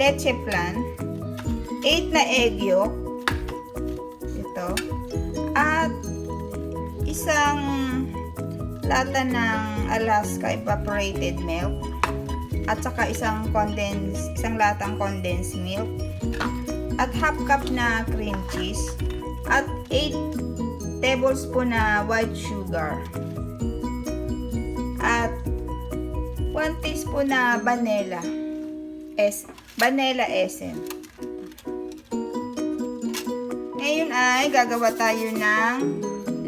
Leche Flan, 8 na egg yolk, ito, at isang lata ng Alaska evaporated milk, at saka isang latang condensed milk, at half cup na cream cheese, at 8 tablespoon na white sugar, at 1 teaspoon na vanilla essence. Ngayon ay gagawa tayo ng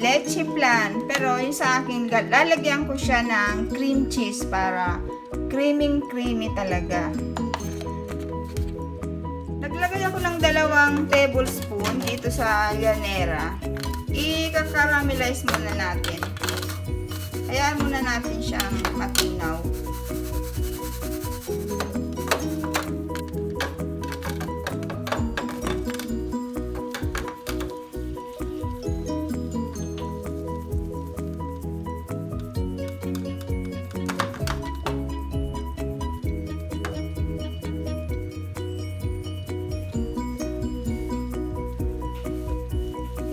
leche flan. Pero yung sa akin, lalagyan ko siya ng cream cheese para creamy talaga. Naglagay ako ng 2 tablespoon dito sa llanera. I-caramelize muna natin. Hayaan muna natin siyang matinaw.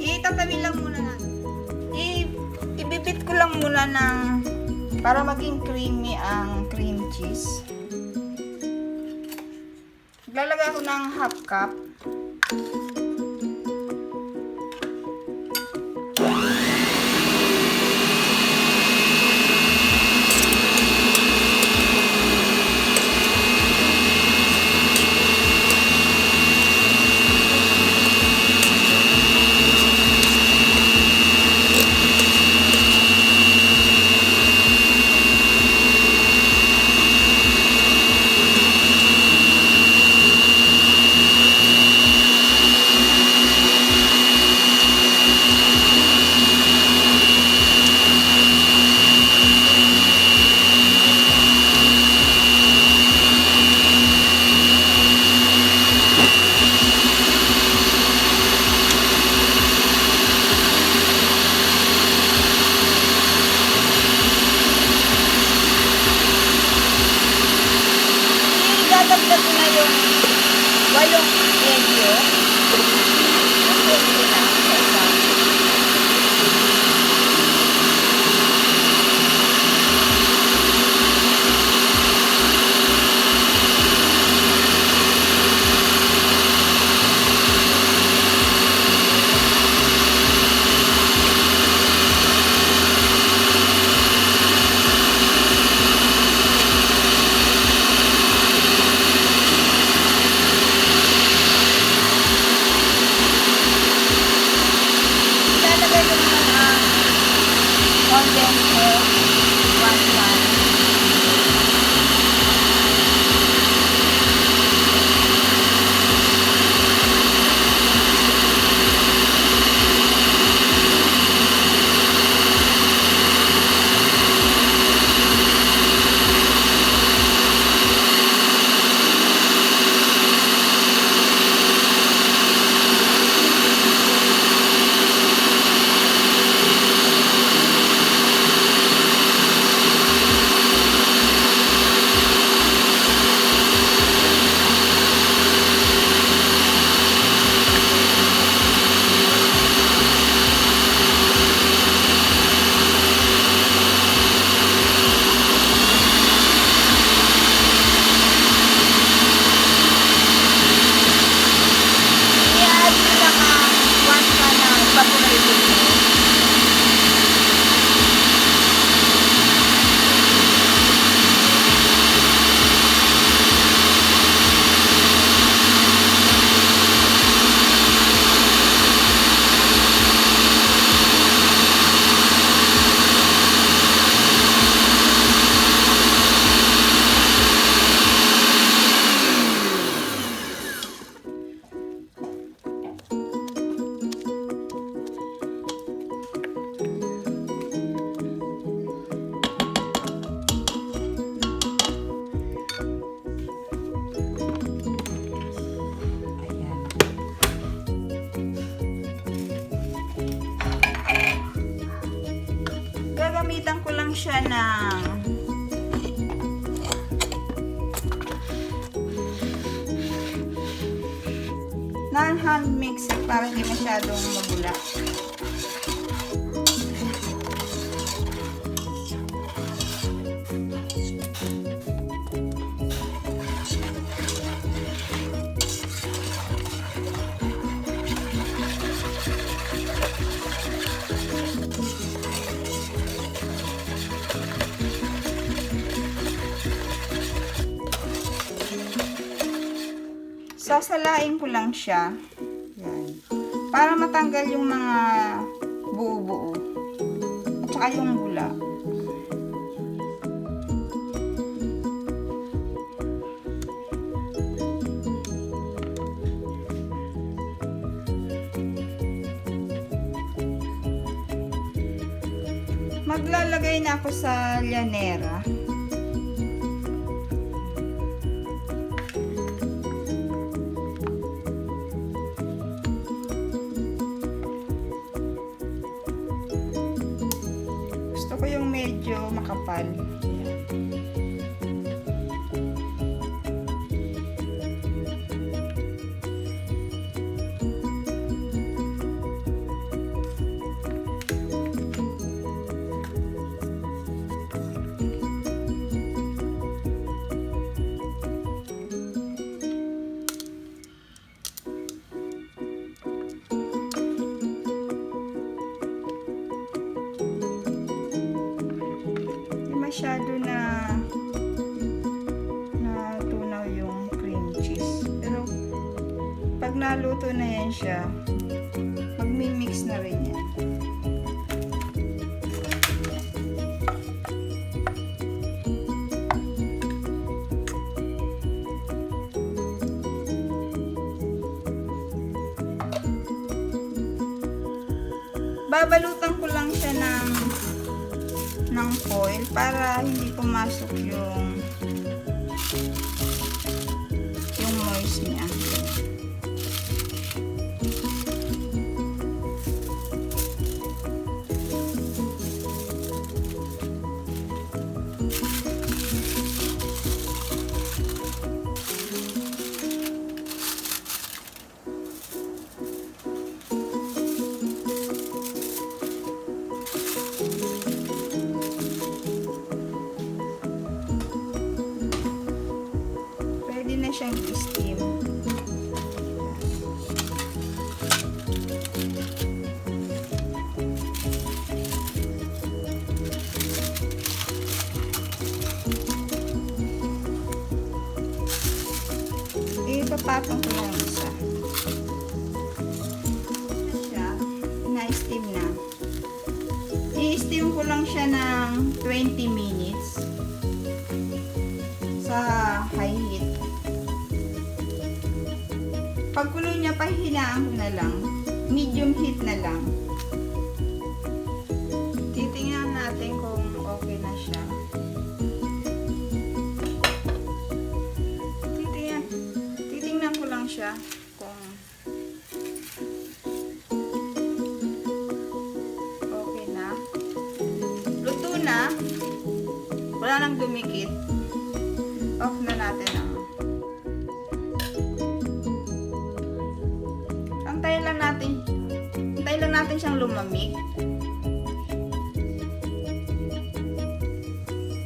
Itatabi lang muna natin. Ibibit ko lang muna ng para maging creamy ang cream cheese. Lalagay ko ng half cup. Dadagdag ko na yung 8 egg yolk. Condense milk, 1 cup. Gagamitan ko lang siya ng hand mix para hindi masyadong mabula. Sasalain ko lang siya. Yan. Para matanggal yung mga buo-buo. At saka yung bula. Maglalagay na ako sa llanera. Gusto ko yung medyo makapal. Masyado na natunaw yung cream cheese. Pero pag naluto na yan siya, magmi-mix na rin yan. Babalutan ko lang siya ng foil para hindi pumasok yung moist niya. Na siyang steam. Ipapatong ko lang isa. Siya, na-steam na. I-steam ko lang siya ng 20 minutes sa high heat. Pagkulo niya, pahinaan ko na lang. Medium heat na lang. Titingnan natin kung okay na siya. Titingnan ko lang siya kung okay na. Luto na. Wala nang dumikit. Off na natin ang Antayin lang natin siyang lumamig.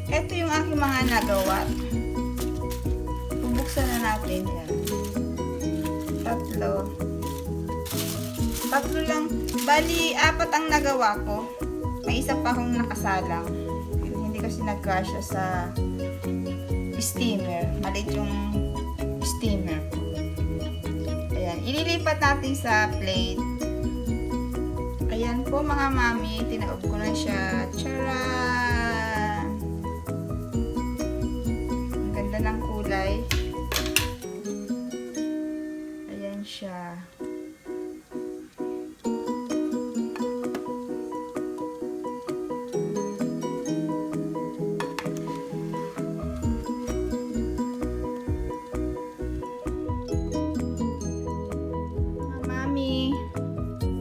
Ito yung aking mga nagawa. Bubuksan na natin yan. Tatlo lang. Bali, 4 ang nagawa ko. May isa pa akong nakasalang. Hindi kasi nagkasya sa steamer. Maliit yung steamer ko. Ililipat natin sa plate. Ayan po mga mami, tinaob ko na siya. Charan! Ang ganda ng kulay. Ayan siya.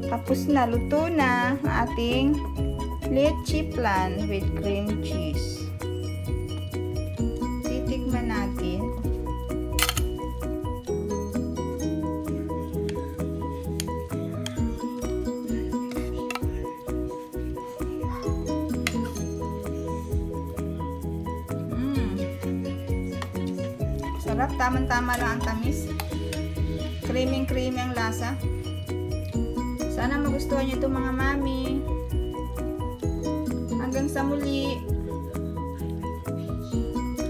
Tapos na, luto na ang ating leche flan with cream cheese. Titikman natin. Sarap, tamang-tama lang ang tamis. Creamy ang lasa. Sana magustuhan nyo ito mga mami. Hanggang sa muli.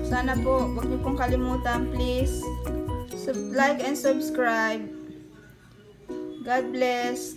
Sana po, huwag nyo pong kalimutan, please. Like and subscribe. God bless.